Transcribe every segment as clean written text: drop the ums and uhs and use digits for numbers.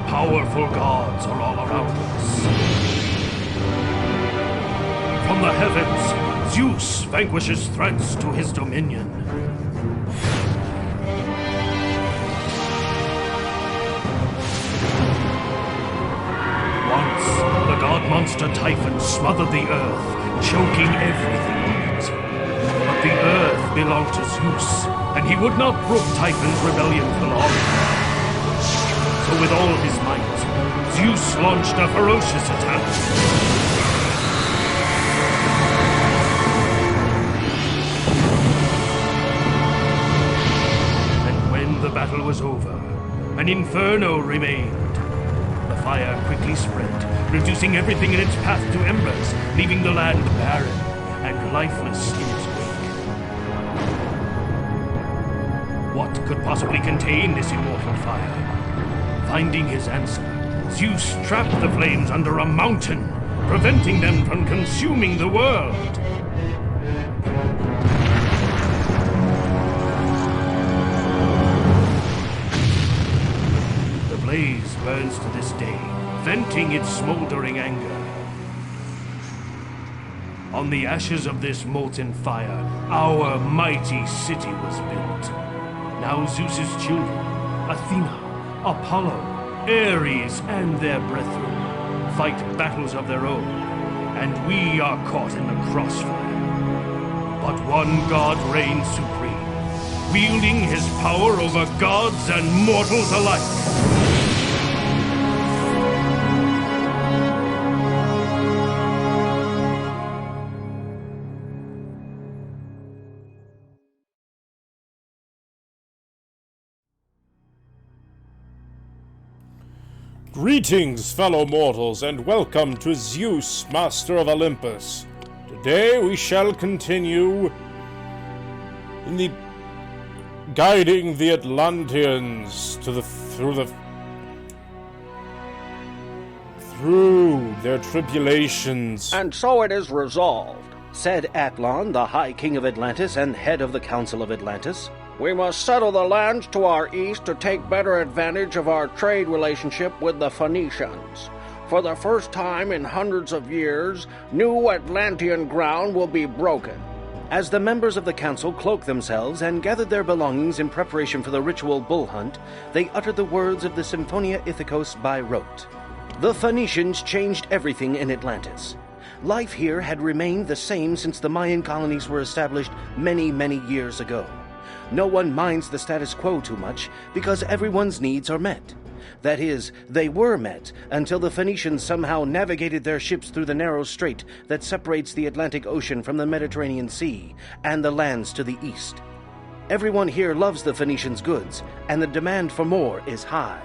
Powerful gods are all around us. From the heavens, Zeus vanquishes threats to his dominion. Once, the god monster Typhon smothered the earth, choking everything on it. But the earth belonged to Zeus, and he would not brook Typhon's rebellion for long. So with all his might, Zeus launched a ferocious attack. And when the battle was over, an inferno remained. The fire quickly spread, reducing everything in its path to embers, leaving the land barren and lifeless in its wake. What could possibly contain this immortal fire? Finding his answer, Zeus trapped the flames under a mountain, preventing them from consuming the world. The blaze burns to this day, venting its smoldering anger. On the ashes of this molten fire, our mighty city was built. Now Zeus's children, Athena, Apollo, Ares, and their brethren fight battles of their own, and we are caught in the crossfire. But one god reigns supreme, wielding his power over gods and mortals alike. Greetings, fellow mortals, and welcome to Zeus, Master of Olympus. Today we shall continue in the guiding the Atlanteans through their tribulations. And so it is resolved, said Atlan, the High King of Atlantis and head of the Council of Atlantis. We must settle the lands to our east to take better advantage of our trade relationship with the Phoenicians. For the first time in hundreds of years, new Atlantean ground will be broken. As the members of the council cloaked themselves and gathered their belongings in preparation for the ritual bull hunt, they uttered the words of the Symphonia Ithacos by rote. The Phoenicians changed everything in Atlantis. Life here had remained the same since the Mayan colonies were established many, many years ago. No one minds the status quo too much because everyone's needs are met. That is, they were met until the Phoenicians somehow navigated their ships through the narrow strait that separates the Atlantic Ocean from the Mediterranean Sea and the lands to the east. Everyone here loves the Phoenicians' goods, and the demand for more is high.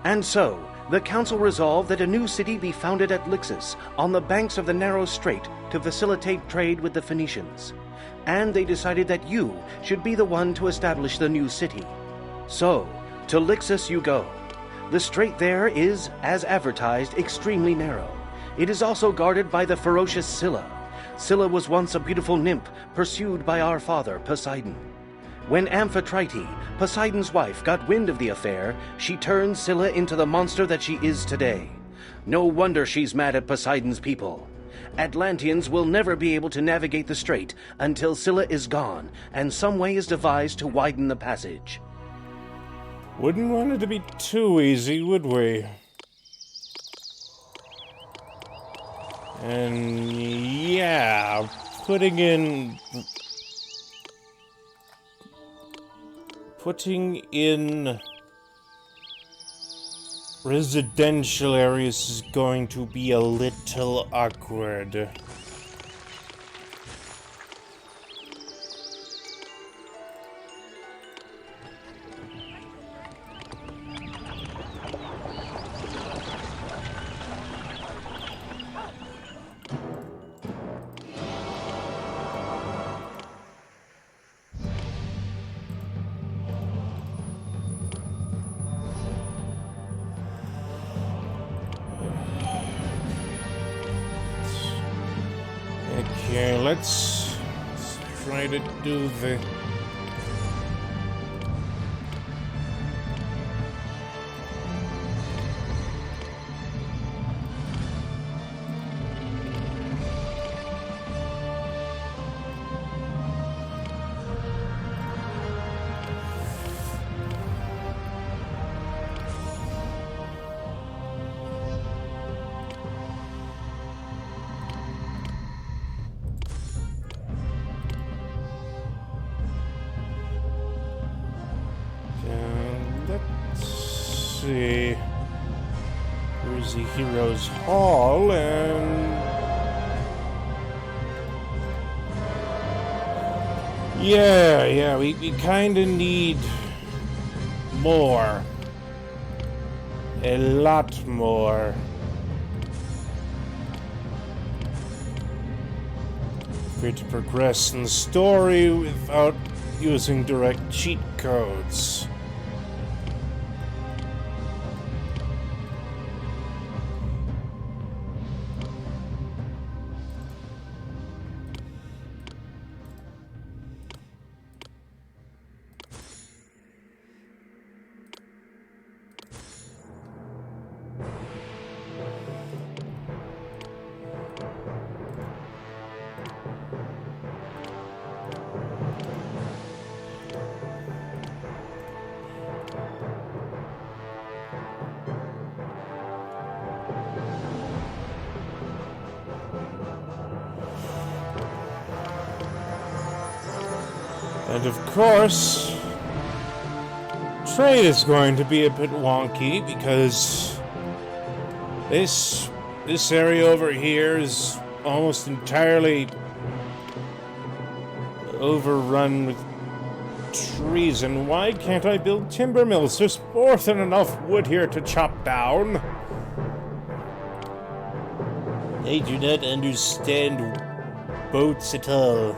And so, the council resolved that a new city be founded at Lixus, on the banks of the narrow strait, to facilitate trade with the Phoenicians. And they decided that you should be the one to establish the new city. So, to Lixus you go. The strait there is, as advertised, extremely narrow. It is also guarded by the ferocious Scylla. Scylla was once a beautiful nymph pursued by our father, Poseidon. When Amphitrite, Poseidon's wife, got wind of the affair, she turned Scylla into the monster that she is today. No wonder she's mad at Poseidon's people. Atlanteans will never be able to navigate the strait until Scylla is gone, and some way is devised to widen the passage. Wouldn't want it to be too easy, would we? And yeah, putting in residential areas is going to be a little awkward. Okay, let's try to do the see. Here's the Heroes Hall, and... Yeah, we kinda need more. A lot more. Way to progress in the story without using direct cheat codes. And of course, trade is going to be a bit wonky because this area over here is almost entirely overrun with trees. And why can't I build timber mills? There's more than enough wood here to chop down. I do not understand boats at all.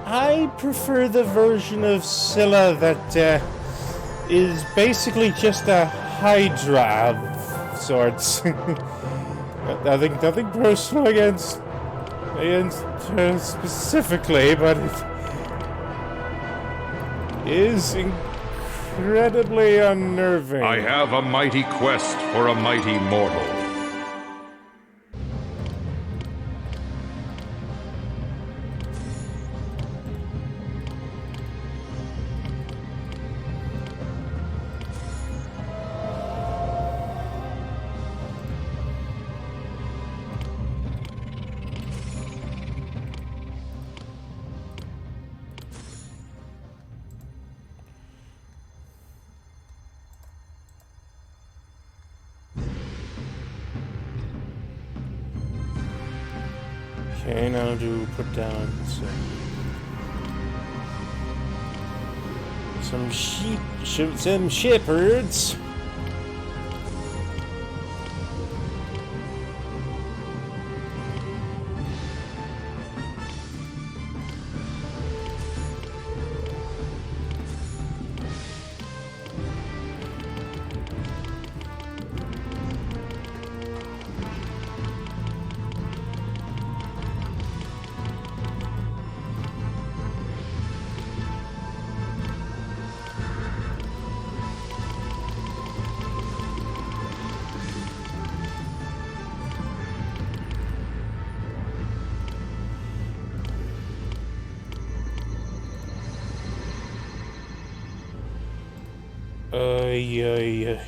I prefer the version of Scylla that is basically just a Hydra of sorts. nothing personal against her specifically, but it is incredibly unnerving. I have a mighty quest for a mighty mortal. Okay, now to put down some shepherds.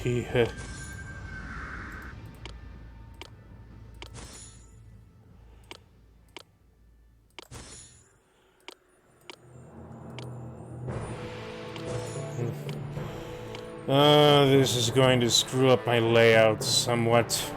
Yeah. This is going to screw up my layout somewhat.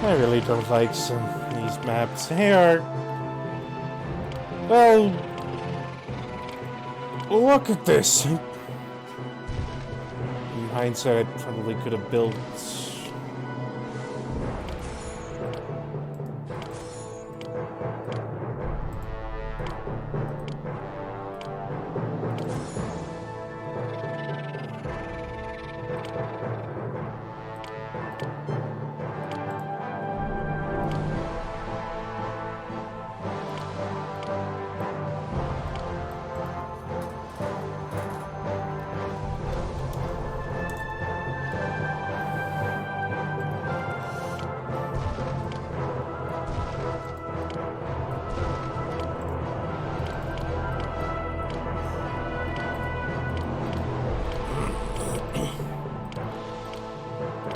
I really don't like these maps. They are... Well... Look at this! In hindsight, I probably could have built...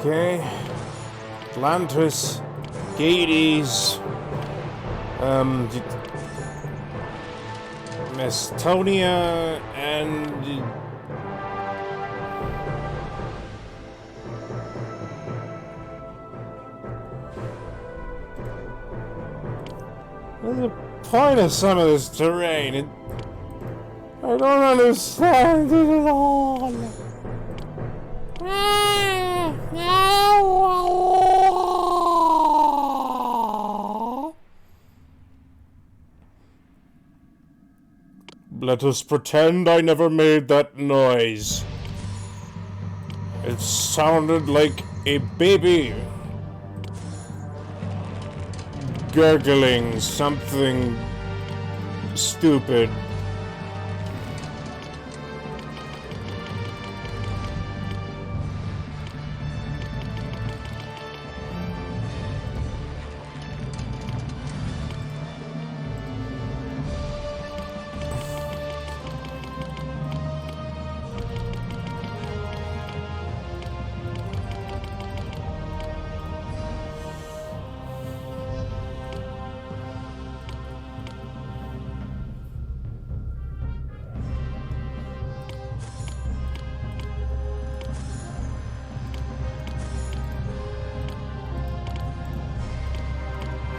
Okay. Atlantis, Gades, Macedonia, and what's the point of some of this terrain? I don't understand it at all. Let us pretend I never made that noise. It sounded like a baby gurgling something stupid.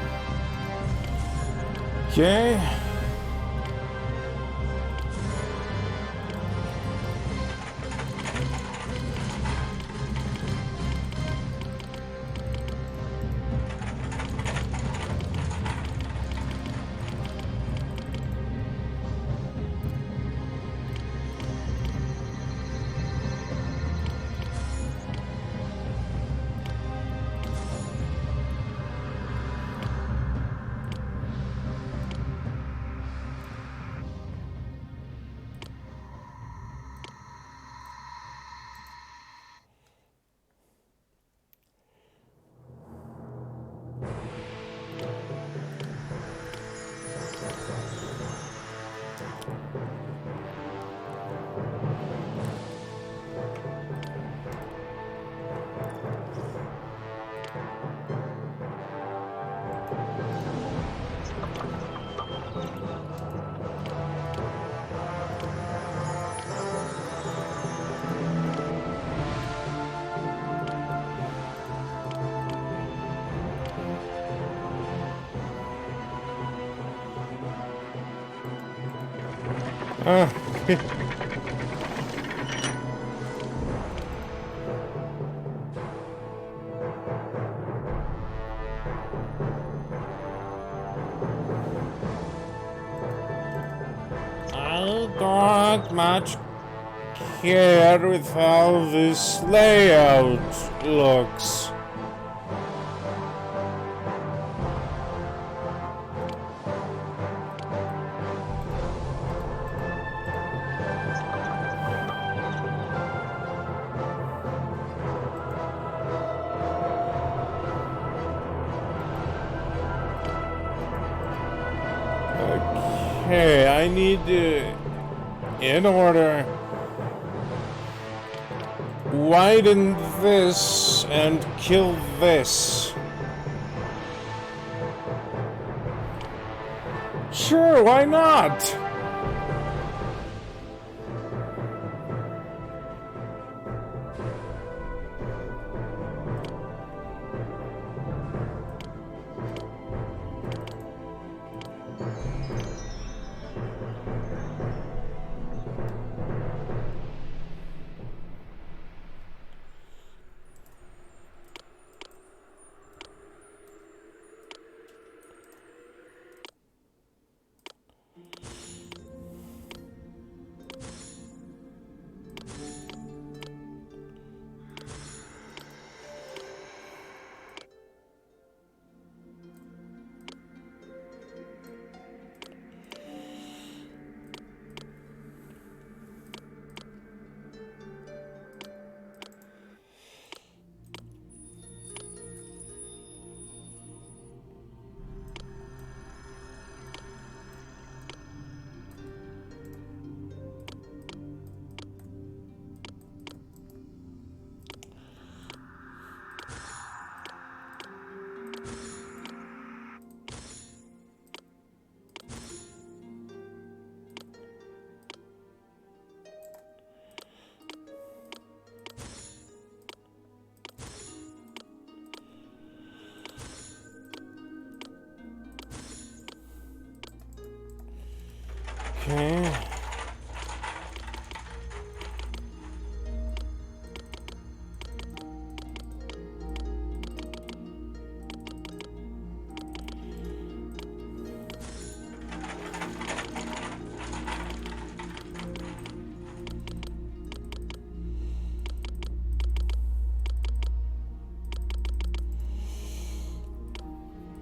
Okay. I don't much care with how this layout looks. Okay, I need to, in order, widen this and kill this. Sure, why not?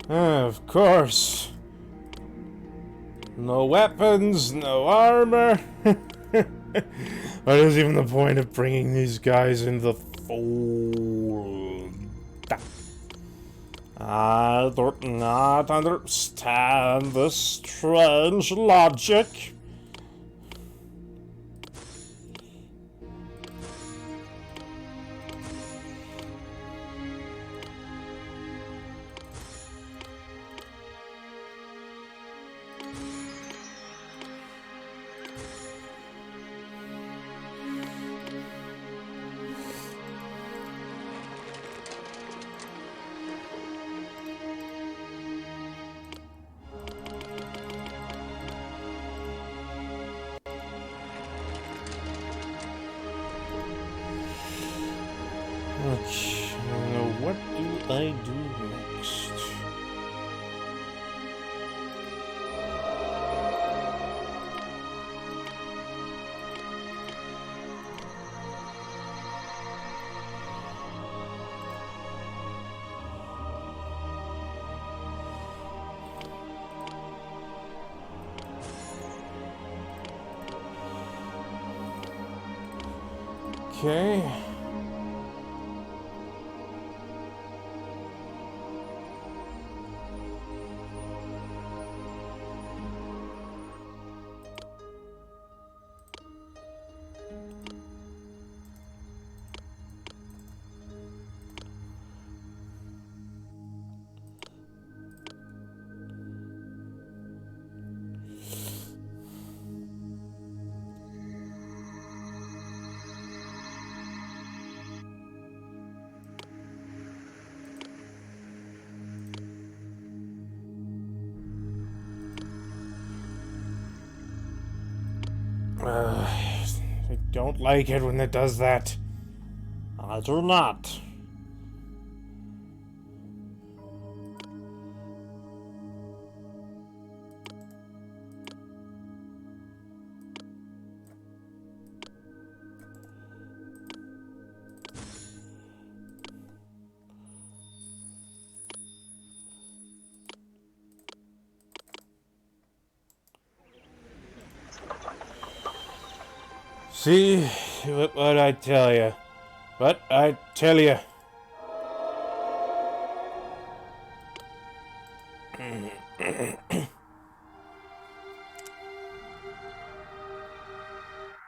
Of course. No weapons, no armor. What is even the point of bringing these guys in the fold? I do not understand this strange logic. Okay, now what do I do next? Okay. I don't like it when it does that. I do not. See, what I tell you. What I tell you.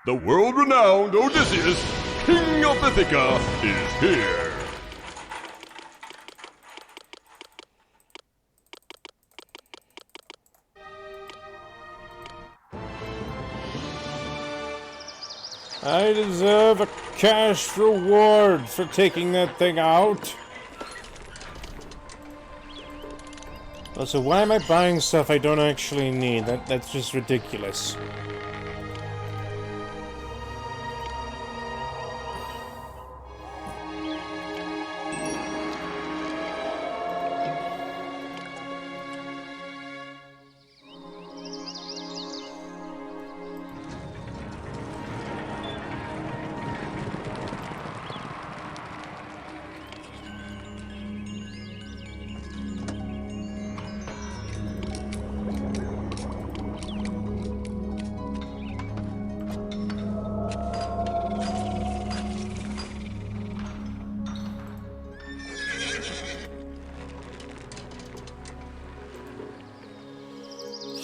The world-renowned Odysseus, King of Ithaca, is here. I deserve a cash reward for taking that thing out. Also, why am I buying stuff I don't actually need? That's just ridiculous.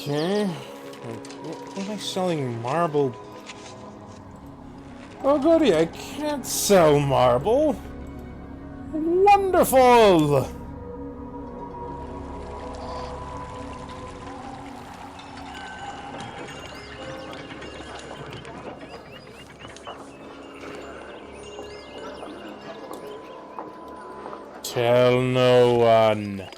Okay. What am I selling marble? Oh goody, I can't sell marble. Wonderful! Tell no one.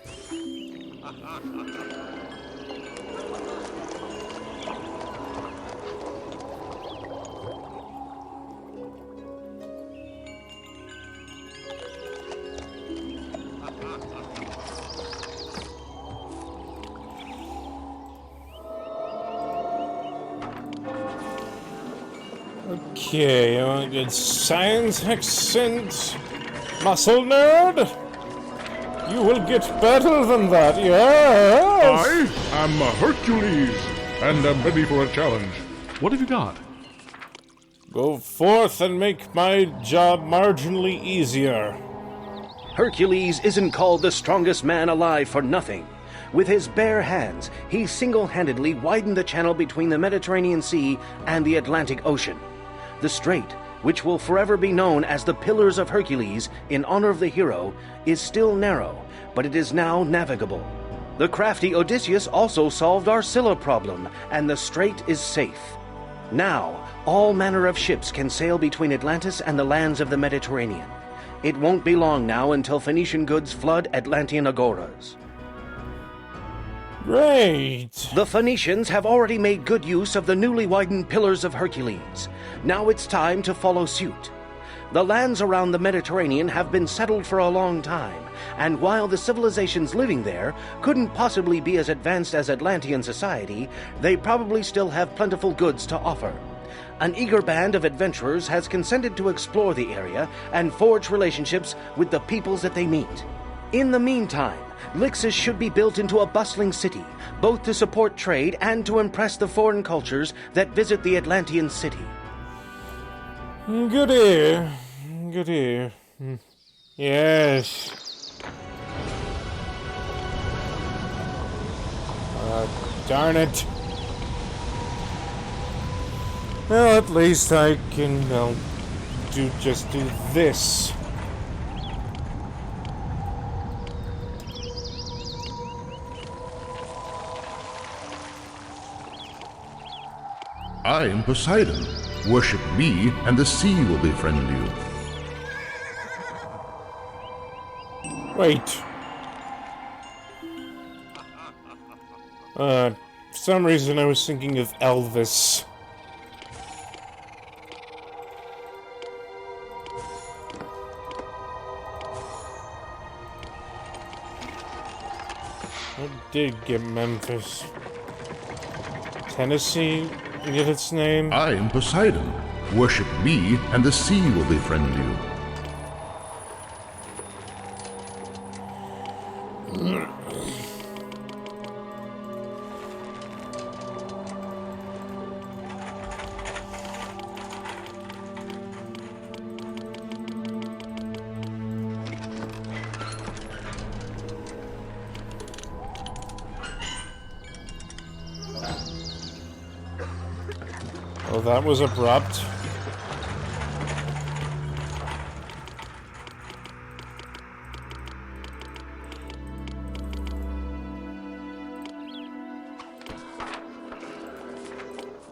Okay, you want a good science accent, muscle nerd? You will get better than that, yes! I am Hercules, and am ready for a challenge. What have you got? Go forth and make my job marginally easier. Hercules isn't called the strongest man alive for nothing. With his bare hands, he single-handedly widened the channel between the Mediterranean Sea and the Atlantic Ocean. The strait, which will forever be known as the Pillars of Hercules in honor of the hero, is still narrow, but it is now navigable. The crafty Odysseus also solved our Scylla problem, and the strait is safe. Now, all manner of ships can sail between Atlantis and the lands of the Mediterranean. It won't be long now until Phoenician goods flood Atlantean agoras. Great! The Phoenicians have already made good use of the newly widened Pillars of Hercules. Now it's time to follow suit. The lands around the Mediterranean have been settled for a long time, and while the civilizations living there couldn't possibly be as advanced as Atlantean society, they probably still have plentiful goods to offer. An eager band of adventurers has consented to explore the area and forge relationships with the peoples that they meet. In the meantime, Lixus should be built into a bustling city, both to support trade and to impress the foreign cultures that visit the Atlantean city. Good ear. Good ear. Yes. Darn it. Well, at least I can, just do this. I am Poseidon. Worship me, and the sea will befriend you. Wait. For some reason I was thinking of Elvis. I did get Memphis. Tennessee, get its name? I am Poseidon. Worship me, and the sea will befriend you. Oh, that was abrupt.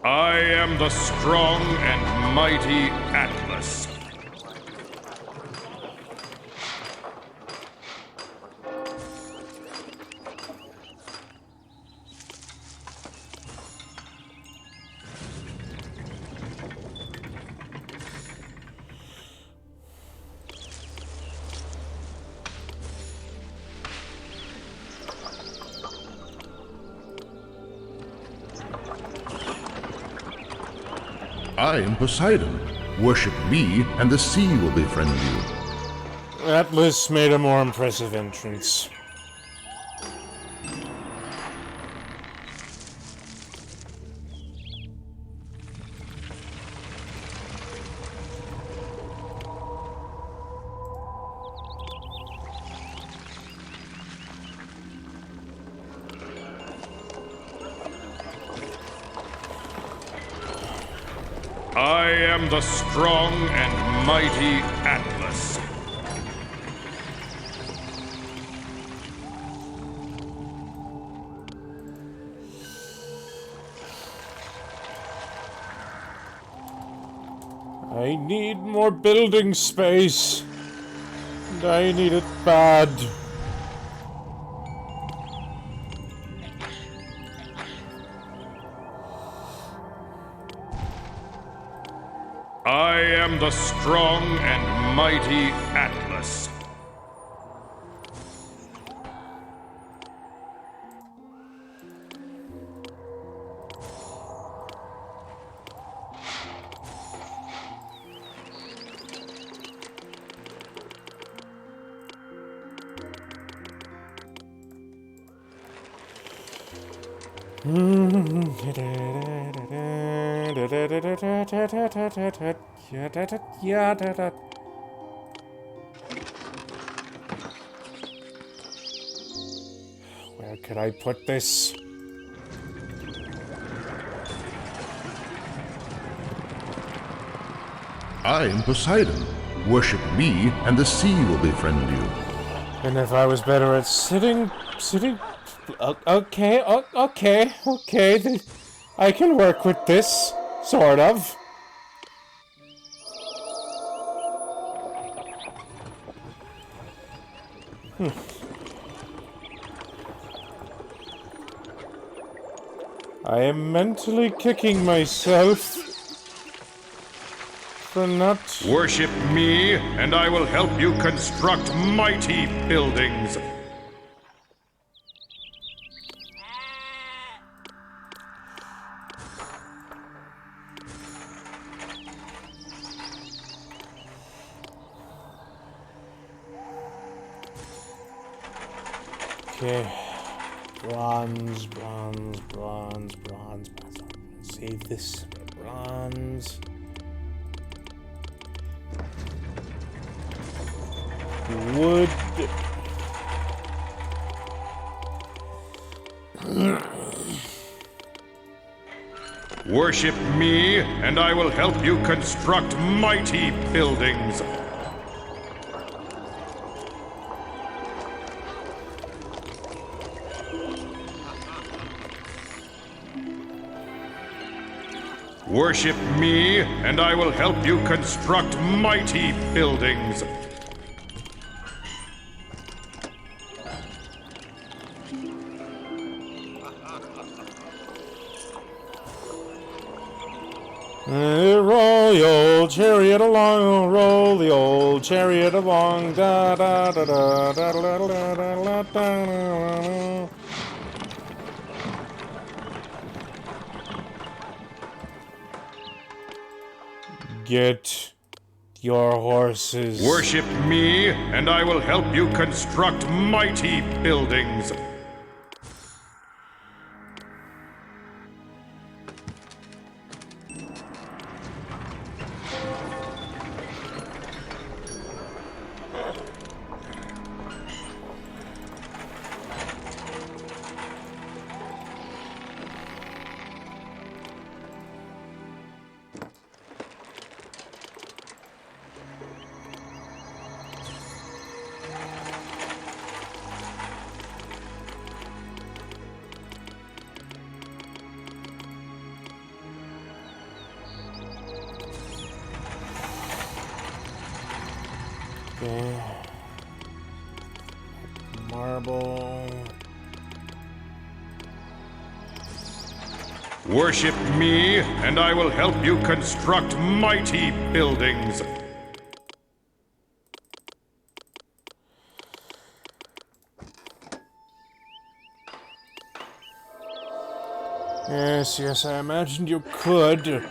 I am the strong and mighty Atlas. I am Poseidon. Worship me, and the sea will befriend you. Atlas made a more impressive entrance. I am the strong and mighty Atlas. I need more building space. And I need it bad. I am the strong and mighty Atlas. Where could I put this? I am Poseidon. Worship me, and the sea will befriend you. And if I was better at sitting... Okay. I can work with this, sort of. I am mentally kicking myself for not... Worship me, and I will help you construct mighty buildings. Okay. Bronze. Save this. Bronze. Wood. Worship me, and I will help you construct mighty buildings. Worship me, and I will help you construct mighty buildings. Roll the old chariot along, roll the old chariot along, da da da da da da da da da da. Get your horses. Worship me, and I will help you construct mighty buildings. Marble. Worship me, and I will help you construct mighty buildings. Yes, I imagined you could.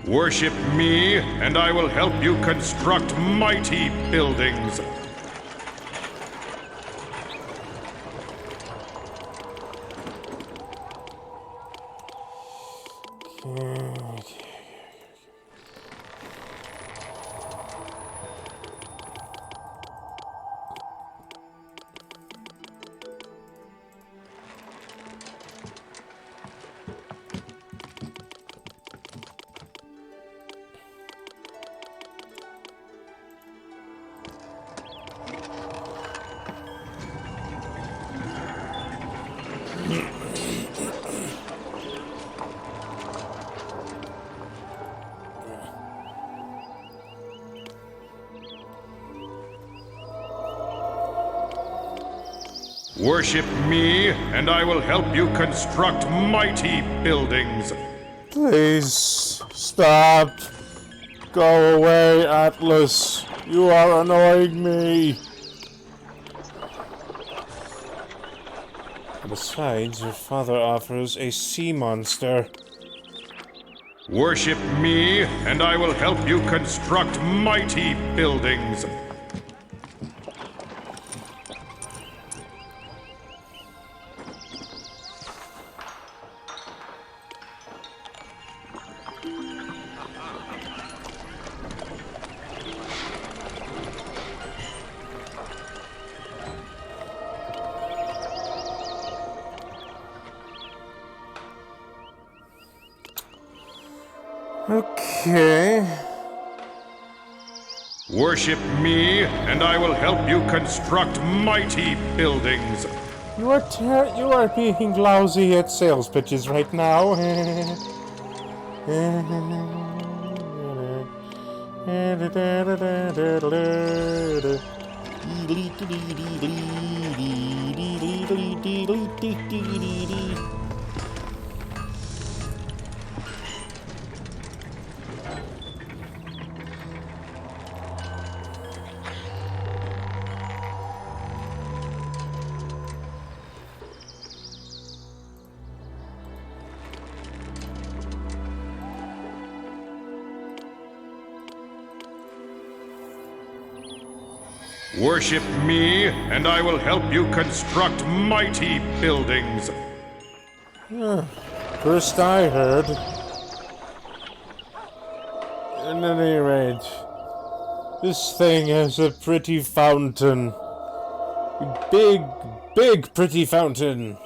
Worship me, and I will help you construct mighty buildings. Worship me, and I will help you construct mighty buildings. Please stop. Go away, Atlas. You are annoying me. Besides, your father offers a sea monster. Worship me, and I will help you construct mighty buildings. Okay. Worship me, and I will help you construct mighty buildings. You are being lousy at sales pitches right now. Worship me, and I will help you construct mighty buildings. First I heard. At any rate, this thing has a pretty fountain. Big, pretty fountain.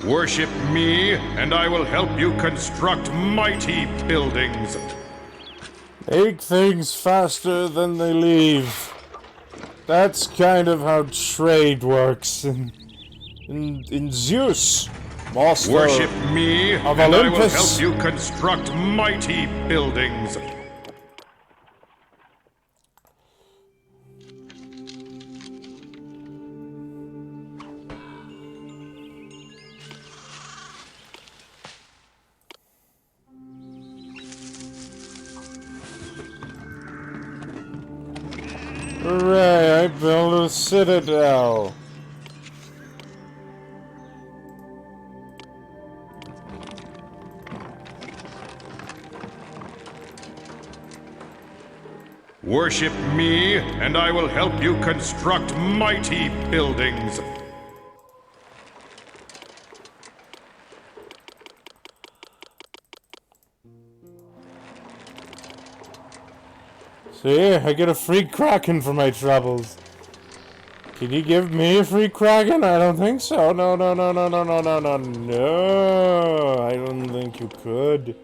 Worship me, and I will help you construct mighty buildings. Make things faster than they leave. That's kind of how trade works in Zeus, master Worship me, of and Olympus. I will help you construct mighty buildings. Hooray, I built a citadel. Worship me, and I will help you construct mighty buildings. See, I get a free kraken for my troubles. Can you give me a free kraken? I don't think so. No. No, I don't think you could.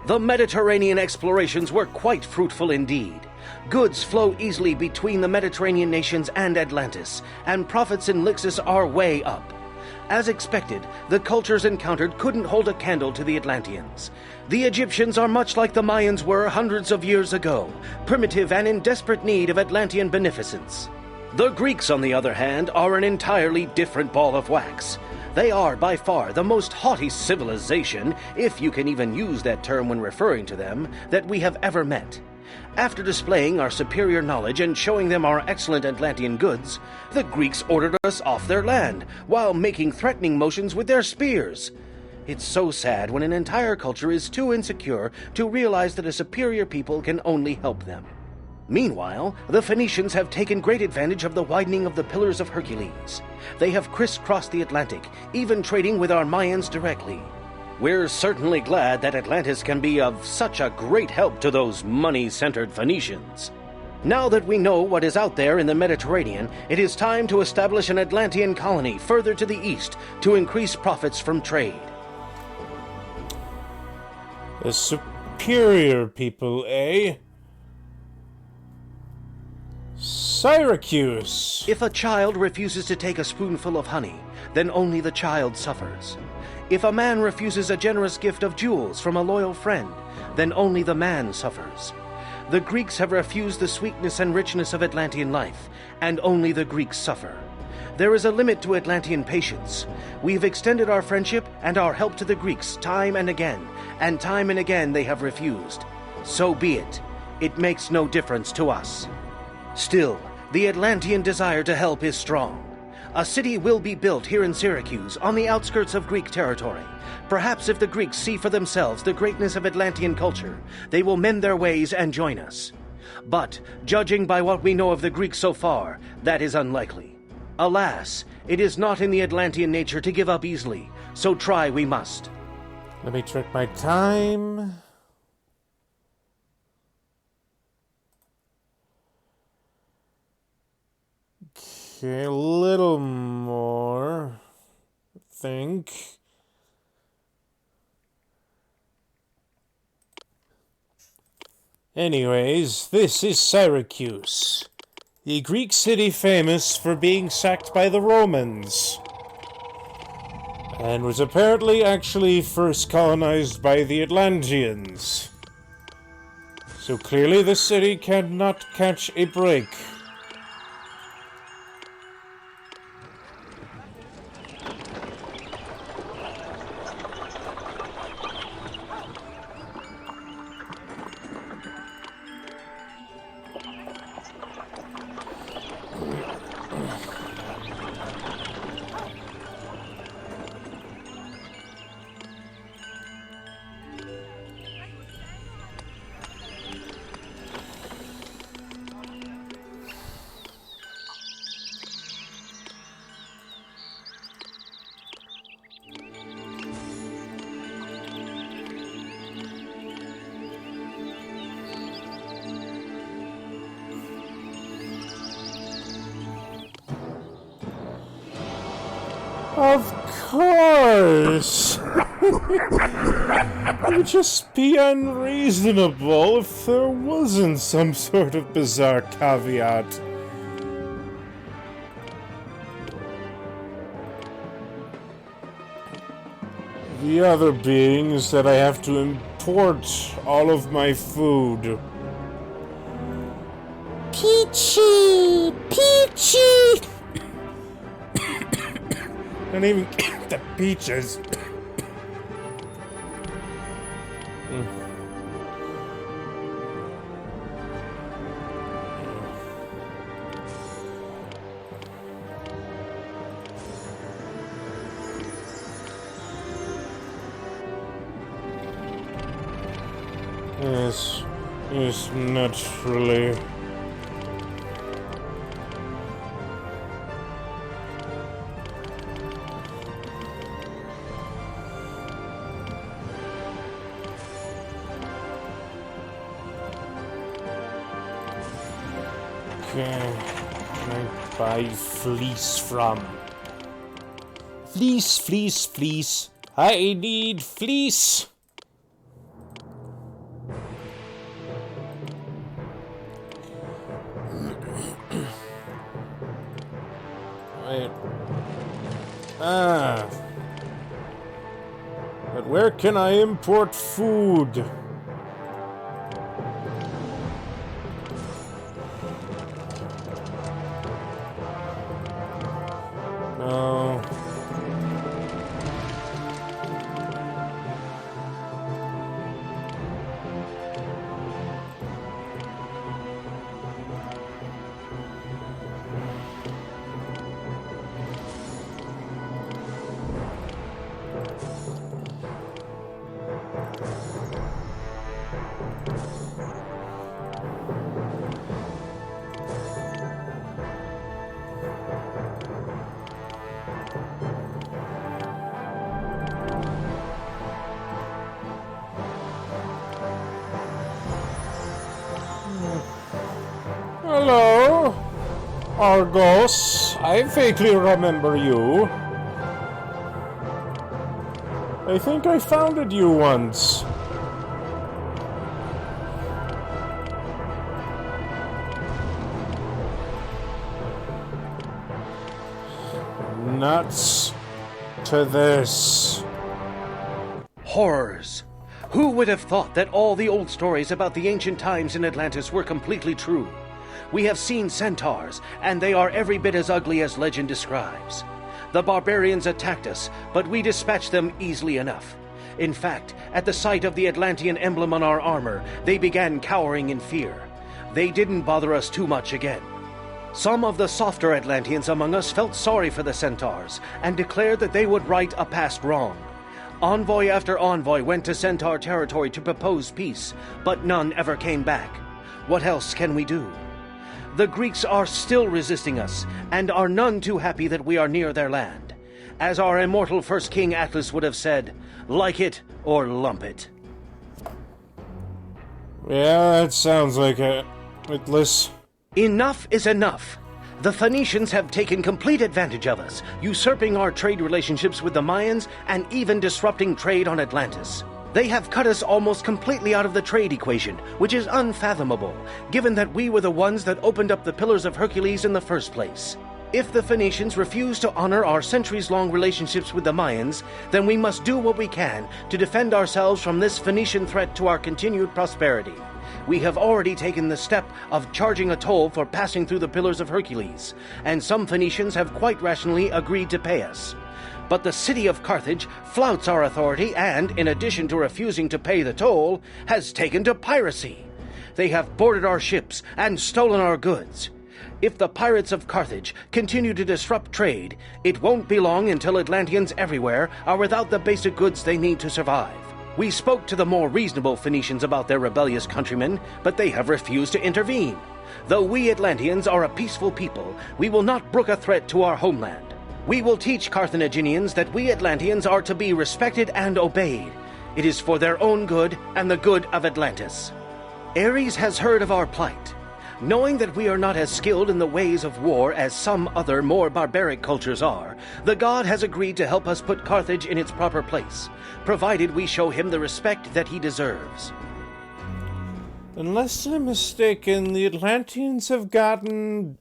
The Mediterranean explorations were quite fruitful indeed. Goods flow easily between the Mediterranean nations and Atlantis, and profits in Lixus are way up. As expected, the cultures encountered couldn't hold a candle to the Atlanteans. The Egyptians are much like the Mayans were hundreds of years ago, primitive and in desperate need of Atlantean beneficence. The Greeks, on the other hand, are an entirely different ball of wax. They are by far the most haughty civilization, if you can even use that term when referring to them, that we have ever met. After displaying our superior knowledge and showing them our excellent Atlantean goods, the Greeks ordered us off their land, while making threatening motions with their spears. It's so sad when an entire culture is too insecure to realize that a superior people can only help them. Meanwhile, the Phoenicians have taken great advantage of the widening of the Pillars of Hercules. They have crisscrossed the Atlantic, even trading with our Mayans directly. We're certainly glad that Atlantis can be of such a great help to those money-centered Phoenicians. Now that we know what is out there in the Mediterranean, it is time to establish an Atlantean colony further to the east to increase profits from trade. The superior people, eh? Syracuse! If a child refuses to take a spoonful of honey, then only the child suffers. If a man refuses a generous gift of jewels from a loyal friend, then only the man suffers. The Greeks have refused the sweetness and richness of Atlantean life, and only the Greeks suffer. There is a limit to Atlantean patience. We've extended our friendship and our help to the Greeks time and again they have refused. So be it. It makes no difference to us. Still, the Atlantean desire to help is strong. A city will be built here in Syracuse, on the outskirts of Greek territory. Perhaps if the Greeks see for themselves the greatness of Atlantean culture, they will mend their ways and join us. But, judging by what we know of the Greeks so far, that is unlikely. Alas, it is not in the Atlantean nature to give up easily, so try we must. Let me check my time. Okay, a little more, I think. Anyways, this is Syracuse, the Greek city famous for being sacked by the Romans, and was apparently actually first colonized by the Atlanteans. So clearly the city cannot catch a break. Of course! It would just be unreasonable if there wasn't some sort of bizarre caveat. The other being is that I have to import all of my food. Peachy! Peachy! Don't even get the peaches. Yes, naturally. Can I buy fleece from? Fleece, fleece, fleece. I need fleece. Wait. But where can I import food? No. Hello, Argos. I vaguely remember you. I think I founded you once. Nuts to this. Horrors! Who would have thought that all the old stories about the ancient times in Atlantis were completely true? We have seen centaurs, and they are every bit as ugly as legend describes. The barbarians attacked us, but we dispatched them easily enough. In fact, at the sight of the Atlantean emblem on our armor, they began cowering in fear. They didn't bother us too much again. Some of the softer Atlanteans among us felt sorry for the centaurs, and declared that they would right a past wrong. Envoy after envoy went to centaur territory to propose peace, but none ever came back. What else can we do? The Greeks are still resisting us, and are none too happy that we are near their land. As our immortal first king Atlas would have said, like it or lump it. Yeah, that sounds like it. Atlas. Enough is enough. The Phoenicians have taken complete advantage of us, usurping our trade relationships with the Mayans and even disrupting trade on Atlantis. They have cut us almost completely out of the trade equation, which is unfathomable, given that we were the ones that opened up the Pillars of Hercules in the first place. If the Phoenicians refuse to honor our centuries-long relationships with the Mayans, then we must do what we can to defend ourselves from this Phoenician threat to our continued prosperity. We have already taken the step of charging a toll for passing through the Pillars of Hercules, and some Phoenicians have quite rationally agreed to pay us. But the city of Carthage flouts our authority and, in addition to refusing to pay the toll, has taken to piracy. They have boarded our ships and stolen our goods. If the pirates of Carthage continue to disrupt trade, it won't be long until Atlanteans everywhere are without the basic goods they need to survive. We spoke to the more reasonable Phoenicians about their rebellious countrymen, but they have refused to intervene. Though we Atlanteans are a peaceful people, we will not brook a threat to our homeland. We will teach Carthaginians that we Atlanteans are to be respected and obeyed. It is for their own good and the good of Atlantis. Ares has heard of our plight. Knowing that we are not as skilled in the ways of war as some other more barbaric cultures are, the god has agreed to help us put Carthage in its proper place, provided we show him the respect that he deserves. Unless I'm mistaken, the Atlanteans have gotten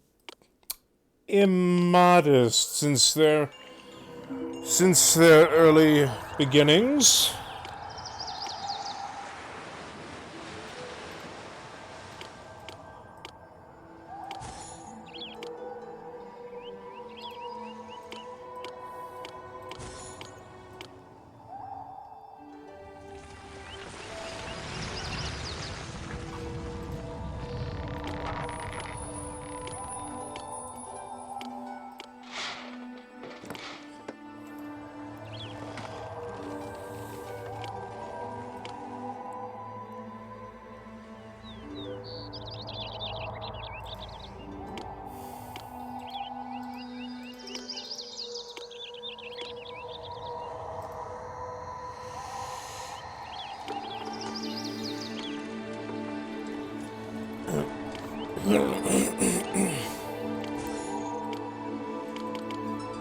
immodest since their early beginnings.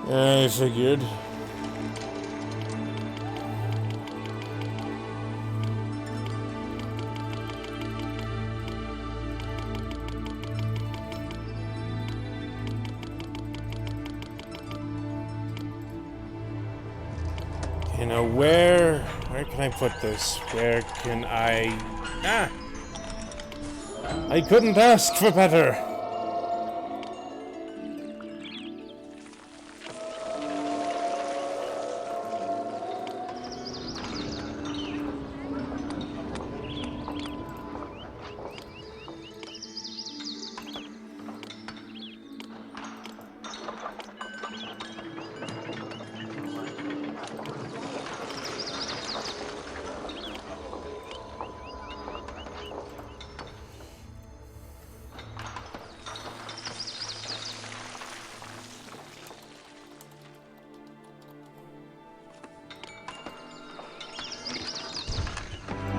I figured. You know, where can I put this? Where can I... I couldn't ask for better.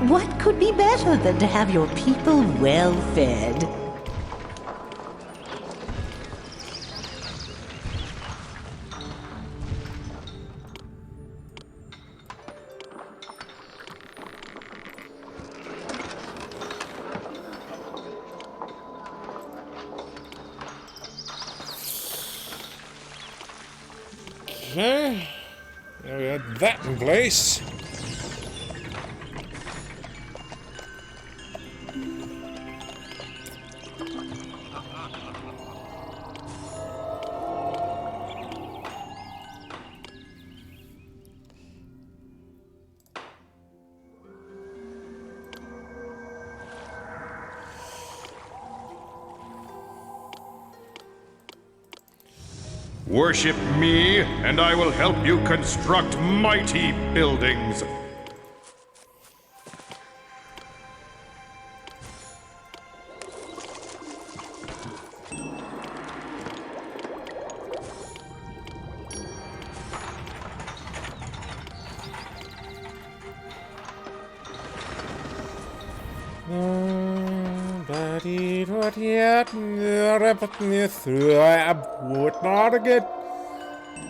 What could be better than to have your people well fed? Okay. Now we got that in place. Worship me, and I will help you construct mighty buildings.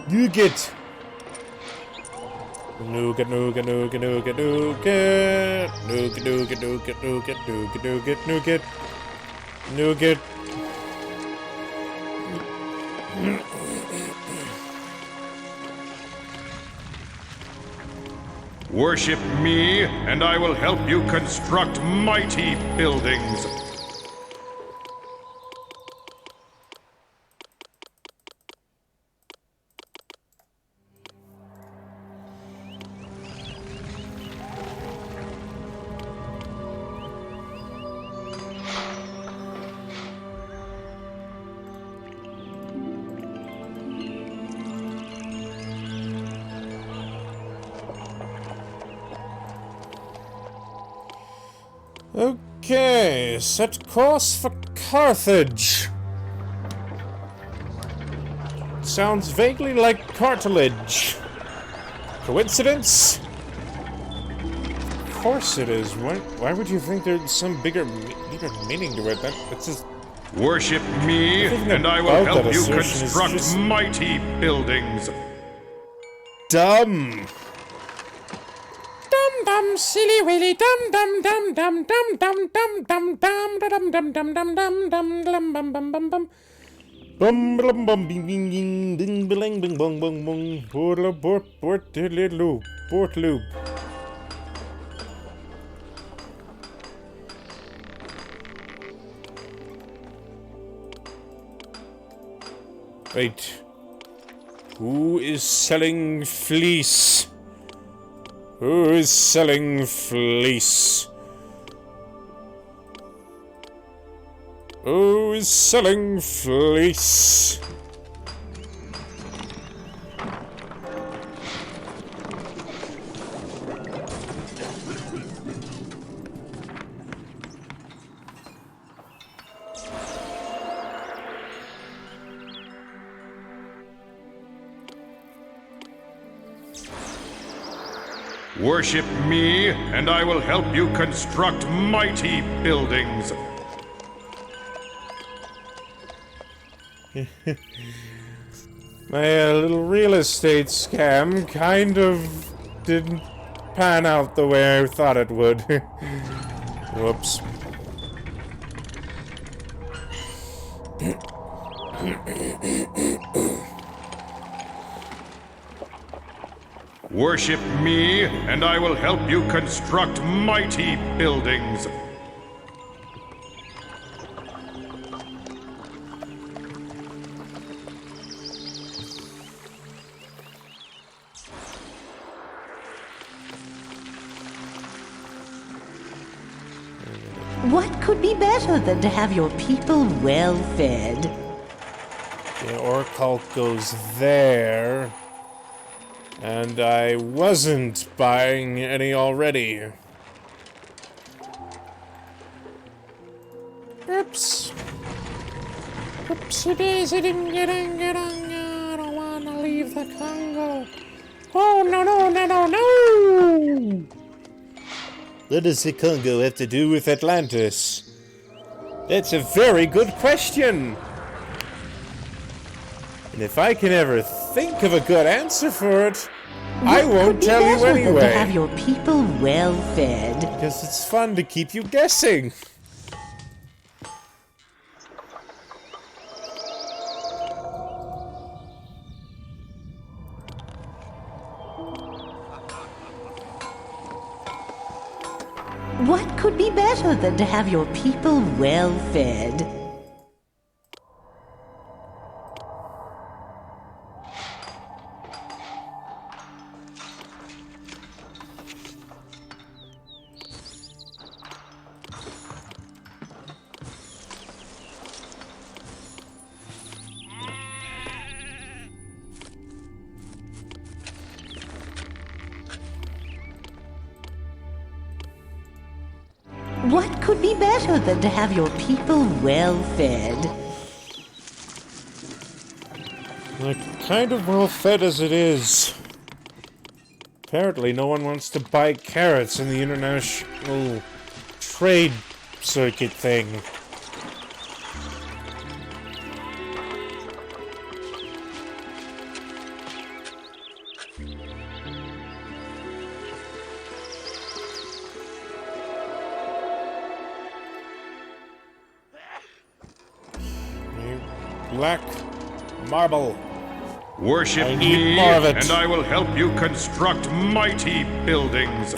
Nougat. Nougat, nougat, nougat, nougat, nougat. Nougat, nougat, nougat, nougat, nougat, nougat, nougat. Nougat. Worship me, and I will help you construct mighty buildings. Okay, set course for Carthage. Sounds vaguely like cartilage. Coincidence? Of course it is. Why would you think there's some bigger meaning to it? That's just... Worship me, and I will help you construct mighty buildings. Dumb. Dum silly willy dum dum dum dum dum dum dum dum dum dum dum dum dum dum dum dum bum bum bum bum Bum bum bum bing bing bing ding bling bing bong bong bong port loop. Wait. Who is selling fleece? Who is selling fleece? Who is selling fleece? Worship me, and I will help you construct mighty buildings. My little real estate scam kind of didn't pan out the way I thought it would. Whoops. Worship me, and I will help you construct mighty buildings. What could be better than to have your people well fed? The orc goes there. And I wasn't buying any already. Oops. Oopsie daisy ding ding ding. I don't wanna leave the Congo. Oh no no no no no! What does the Congo have to do with Atlantis? That's a very good question. And if I can ever think of a good answer for it, I won't tell you anyway. To have your people well fed. Because it's fun to keep you guessing. could be better than to have your people well fed? What could be better than to have your people well fed? They're kind of well fed as it is. Apparently, no one wants to buy carrots in the international trade circuit thing. Black marble. Worship I need me, more of it. and I will help you construct mighty buildings.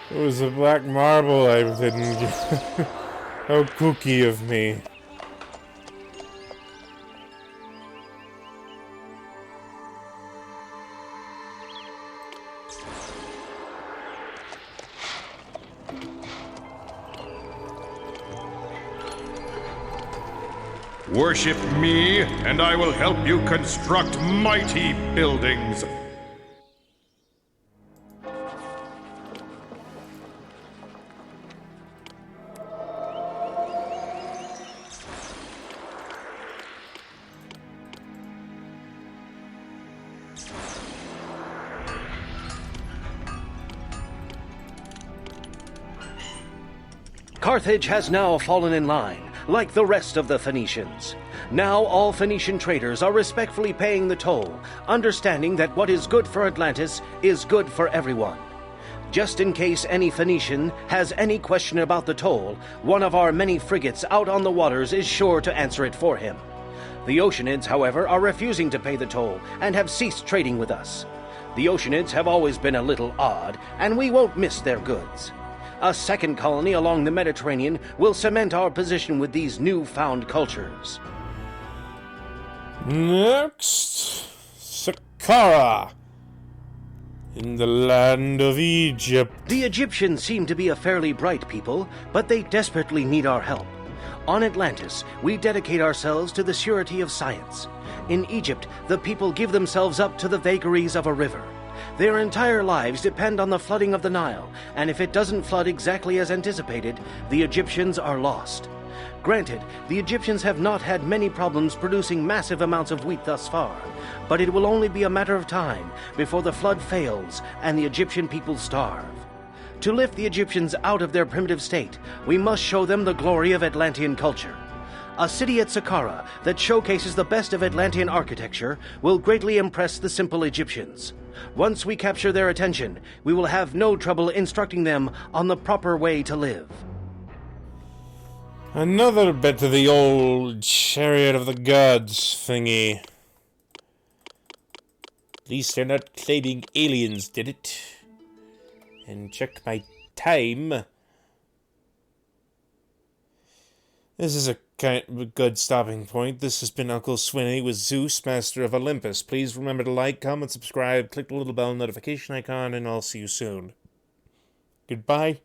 It was a black marble I didn't get. How cookie of me. Worship me, and I will help you construct mighty buildings. Carthage has now fallen in line, like the rest of the Phoenicians. Now all Phoenician traders are respectfully paying the toll, understanding that what is good for Atlantis is good for everyone. Just in case any Phoenician has any question about the toll, one of our many frigates out on the waters is sure to answer it for him. The Oceanids, however, are refusing to pay the toll and have ceased trading with us. The Oceanids have always been a little odd, and we won't miss their goods. A second colony along the Mediterranean will cement our position with these newfound cultures. Next, Saqqara, in the land of Egypt. The Egyptians seem to be a fairly bright people, but they desperately need our help. On Atlantis, we dedicate ourselves to the surety of science. In Egypt, the people give themselves up to the vagaries of a river. Their entire lives depend on the flooding of the Nile, and if it doesn't flood exactly as anticipated, the Egyptians are lost. Granted, the Egyptians have not had many problems producing massive amounts of wheat thus far, but it will only be a matter of time before the flood fails and the Egyptian people starve. To lift the Egyptians out of their primitive state, we must show them the glory of Atlantean culture. A city at Saqqara that showcases the best of Atlantean architecture will greatly impress the simple Egyptians. Once we capture their attention, we will have no trouble instructing them on the proper way to live. Another bit of the old chariot of the gods thingy. At least they're not claiming aliens did it. And check my time. This is a kind of a good stopping point. This has been Uncle Swinney with Zeus, Master of Olympus. Please remember to like, comment, subscribe, click the little bell notification icon, and I'll see you soon. Goodbye.